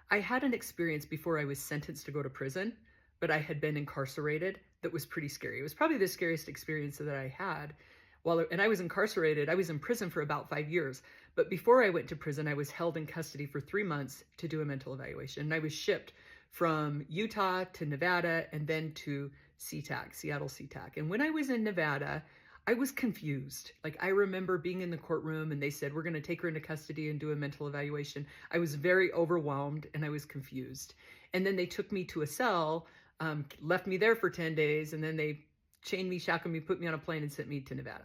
I had an experience before I was sentenced to go to prison, but I had been incarcerated that was pretty scary. It was probably the scariest experience that I had. And I was incarcerated, I was in prison for about 5 years. But before I went to prison, I was held in custody for 3 months to do a mental evaluation. And I was shipped from Utah to Nevada and then to SeaTac, Seattle SeaTac. And when I was in Nevada, I was confused. Like, I remember being in the courtroom and they said, we're going to take her into custody and do a mental evaluation. I was very overwhelmed and I was confused. And then they took me to a cell, left me there for 10 days, and then they chained me, shackled me, put me on a plane and sent me to Nevada.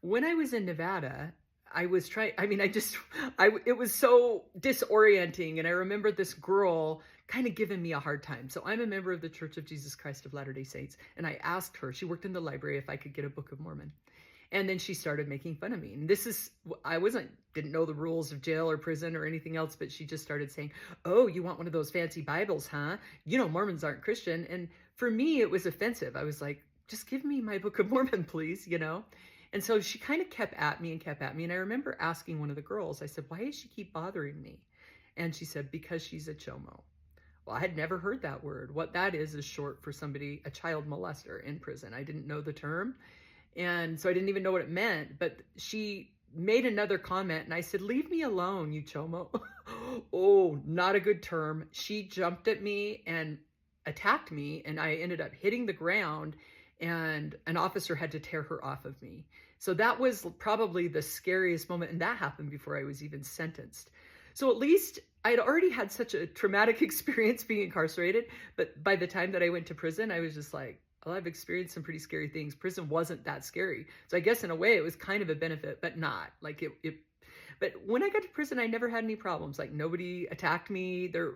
When I was in Nevada, I was trying, it was so disorienting. And I remember this girl kind of giving me a hard time. So I'm a member of the Church of Jesus Christ of Latter-day Saints. And I asked her, she worked in the library, if I could get a Book of Mormon. And then she started making fun of me. And didn't know the rules of jail or prison or anything else, but she just started saying, oh, you want one of those fancy Bibles, huh? You know, Mormons aren't Christian. And for me, it was offensive. I was like, just give me my Book of Mormon, please, you know? And so she kind of kept at me. And I remember asking one of the girls, I said, why does she keep bothering me? And she said, because she's a chomo. Well, I had never heard that word. What that is short for somebody, a child molester in prison. I didn't know the term. And so I didn't even know what it meant. But she made another comment and I said, leave me alone, you chomo. Oh, not a good term. She jumped at me and attacked me, and I ended up hitting the ground, and an officer had to tear her off of me. So that was probably the scariest moment, and that happened before I was even sentenced. So at least I'd already had such a traumatic experience being incarcerated, but by the time that I went to prison, I was just like, well, I've experienced some pretty scary things. Prison wasn't that scary. So I guess in a way it was kind of a benefit, but not. But when I got to prison, I never had any problems. Like, nobody attacked me. There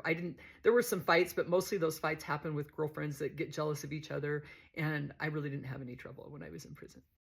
were some fights, but mostly those fights happen with girlfriends that get jealous of each other. And I really didn't have any trouble when I was in prison.